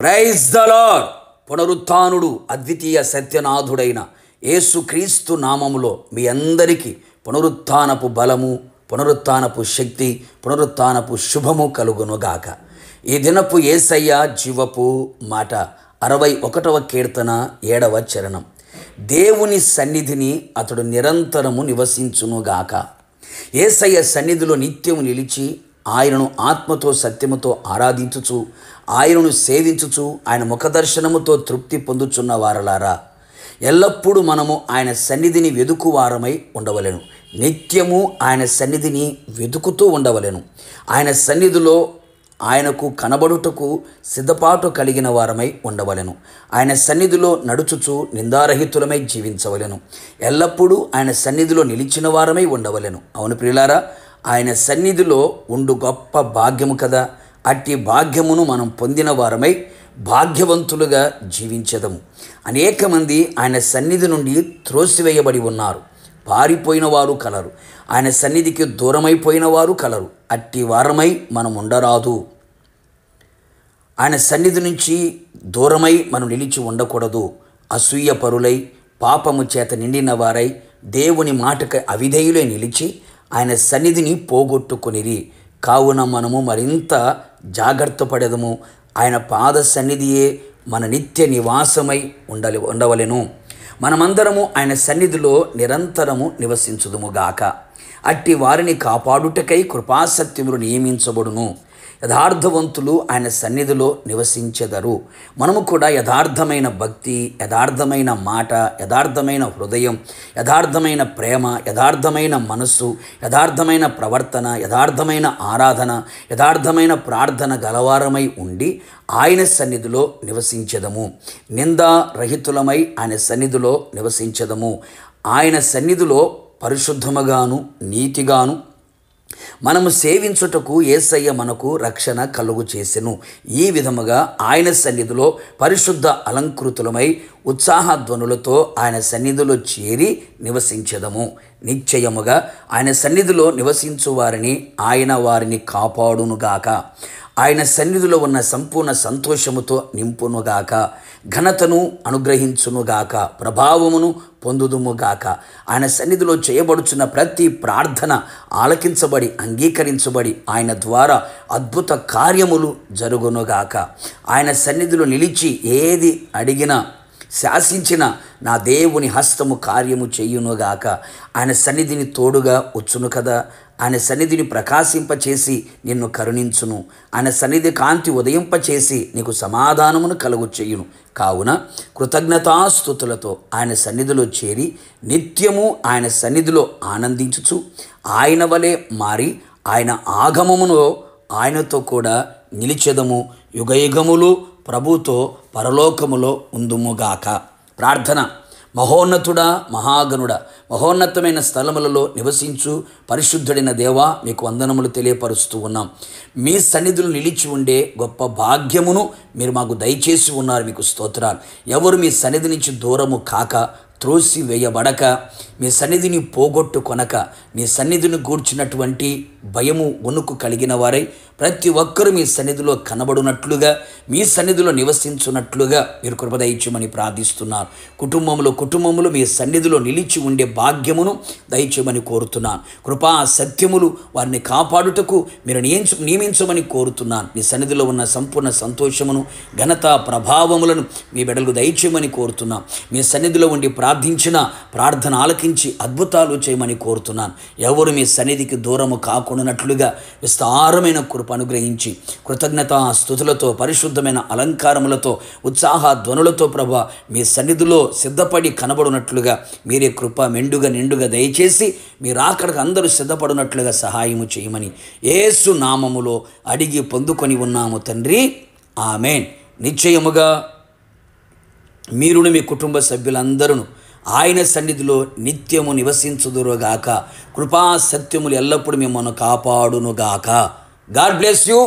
Praise the lord. పునరుత్థానుడు అద్వితీయ సత్యనాథుడైన యేసుక్రీస్తు నామములో మీ అందరికీ పునరుత్థానపు బలము, పునరుత్థానపు శక్తి, పునరుత్థానపు శుభము కలుగునుగాక. ఈ దినపు యేసయ్య జీవపు మాట 61వ కీర్తన 7వ చరణం. దేవుని సన్నిధిని అతడు నిరంతరము నివసించునుగాక. యేసయ్య సన్నిధిలో నిత్యము నిలిచి ఆయనను ఆత్మతో సత్యముతో ఆరాధించుచు, ఆయనను సేవించుచు, ఆయన ముఖదర్శనముతో తృప్తి పొందుచున్న వారలారా, ఎల్లప్పుడూ మనము ఆయన సన్నిధిని వెదుకువారమై ఉండవలెను. నిత్యము ఆయన సన్నిధిని వెతుకుతూ ఉండవలెను. ఆయన సన్నిధిలో ఆయనకు కనబడుటకు సిద్ధపాటు కలిగిన వారమై ఉండవలెను. ఆయన సన్నిధిలో నడుచుచు నిందారహితులమై జీవించవలెను. ఎల్లప్పుడూ ఆయన సన్నిధిలో నిలిచిన వారమై ఉండవలెను. అవును ప్రియులారా, ఆయన సన్నిధిలో ఉండు గొప్ప భాగ్యము కదా. అట్టి భాగ్యమును మనం పొందిన వారమై భాగ్యవంతులుగా జీవించెదము. అనేక మంది ఆయన సన్నిధి నుండి త్రోసివేయబడి ఉన్నారు. పారిపోయిన వారు కలరు. ఆయన సన్నిధికి దూరమైపోయిన వారు కలరు. అట్టి వారమై మనం ఉండరాదు. ఆయన సన్నిధి నుంచి దూరమై మనం నిలిచి ఉండకూడదు. అసూయ పరులై, పాపము చేత నిండిన వారై, దేవుని మాటకు అవిధేయులై నిలిచి ఆయన సన్నిధిని పోగొట్టుకొనిరి. కావున మనము మరింత జాగ్రత్త పడెదము. ఆయన పాద సన్నిధియే మన నిత్య నివాసమై ఉండవలెను. మనమందరము ఆయన సన్నిధిలో నిరంతరము నివసించుదుముగాక. అట్టి వారిని కాపాడుటకై కృపాసత్యములు నియమించబడును. యథార్థవంతులు ఆయన సన్నిధిలో నివసించెదరు. మనము కూడా యథార్థమైన భక్తి, యథార్థమైన మాట, యథార్థమైన హృదయం, యథార్థమైన ప్రేమ, యథార్థమైన మనస్సు, యథార్థమైన ప్రవర్తన, యథార్థమైన ఆరాధన, యథార్థమైన ప్రార్థన గలవారమై ఉండి ఆయన సన్నిధిలో నివసించెదము. నిందారహితులమై ఆయన సన్నిధిలో నివసించెదము. ఆయన సన్నిధిలో పరిశుద్ధముగాను నీతిగాను మనము సేవించుటకు యేసయ్య మనకు రక్షణ కలుగు చేసెను. ఈ విధముగా ఆయన సన్నిధిలో పరిశుద్ధ అలంకృతులమై ఉత్సాహధ్వనులతో ఆయన సన్నిధిలో చేరి నివసించెదము. నిశ్చయముగా ఆయన సన్నిధిలో నివసించు వారిని ఆయన వారిని కాపాడునుగాక. ఆయన సన్నిధిలో ఉన్న సంపూర్ణ సంతోషముతో నింపునుగాక. ఘనతను అనుగ్రహించునుగాక. ప్రభావమును పొందుదుముగాక. ఆయన సన్నిధిలో చేయబడుచున్న ప్రతి ప్రార్థన ఆలకించబడి అంగీకరించబడి ఆయన ద్వారా అద్భుత కార్యములు జరుగునుగాక. ఆయన సన్నిధిలో నిలిచి ఏది అడిగినా శాసించిన నా దేవుని హస్తము కార్యము చేయునుగాక. ఆయన సన్నిధిని తోడుగా వచ్చును కదా. ఆయన సన్నిధిని ప్రకాశింపచేసి నిన్ను కరుణించును. ఆయన సన్నిధి కాంతి ఉదయింపచేసి నీకు సమాధానమును కలుగు చేయును. కావున కృతజ్ఞతాస్తుతులతో ఆయన సన్నిధిలో చేరి నిత్యము ఆయన సన్నిధిలో ఆనందించుచు ఆయన వలె మారి ఆయన ఆగమములో ఆయనతో కూడా నిలిచెదము. యుగయుగములు ప్రభుతో పరలోకములో ఉందుముగాక. ప్రార్థన. మహోన్నతుడా, మహాగణుడా, మహోన్నతమైన స్థలములలో నివసించు పరిశుద్ధుడైన దేవా, మీకు వందనములు తెలియపరుస్తూ ఉన్నాం. మీ సన్నిధులు నిలిచి ఉండే గొప్ప భాగ్యమును మీరు మాకు దయచేసి ఉన్నారు. మీకు స్తోత్రాలు. ఎవరు మీ సన్నిధి నుంచి దూరము కాక, త్రోసి వేయబడక, మీ సన్నిధిని పోగొట్టుకొనక, మీ సన్నిధిని గూర్చినటువంటి భయము వణుకు కలిగిన వారై ప్రతి ఒక్కరూ మీ సన్నిధిలో కనబడునట్లుగా, మీ సన్నిధిలో నివసించున్నట్లుగా మీరు కృప దయచేయమని ప్రార్థిస్తున్నాను. కుటుంబములు మీ సన్నిధిలో నిలిచి ఉండే భాగ్యమును దయచేయమని కోరుతున్నాను. కృపా సత్యములు వారిని కాపాడుటకు మీరు నియమించమని కోరుతున్నాను. మీ సన్నిధిలో ఉన్న సంపూర్ణ సంతోషమును, ఘనత, ప్రభావములను మీ బిడ్డలకు దయచేయమని కోరుతున్నాను. మీ సన్నిధిలో ఉండి ప్రార్థించిన ప్రార్థన ఆలకించి అద్భుతాలు చేయమని కోరుతున్నాను. ఎవరు మీ సన్నిధికి దూరము కాకుండానట్లుగా విస్తారమైన కృప అనుగ్రహించి కృతజ్ఞతా స్తుతులతో, పరిశుద్ధమైన అలంకారములతో, ఉత్సాహ ధ్వనులతో ప్రభా మీ సన్నిధిలో సిద్ధపడి కనబడునట్లుగా మీరే కృప మెండుగా నిండుగా దయచేసి మీరు అక్కడికి అందరూ సిద్ధపడినట్లుగా సహాయము చేయమని యేసు నామములో అడిగి పొందుకొని ఉన్నాము తండ్రి. ఆమేన్. నిశ్చయముగా మీరును మీ కుటుంబ సభ్యులందరూ ఆయన సన్నిధిలో నిత్యము నివసించుదురుగాక. కృపా సత్యములు ఎల్లప్పుడూ మిమ్మల్ని కాపాడునుగాక. God bless you.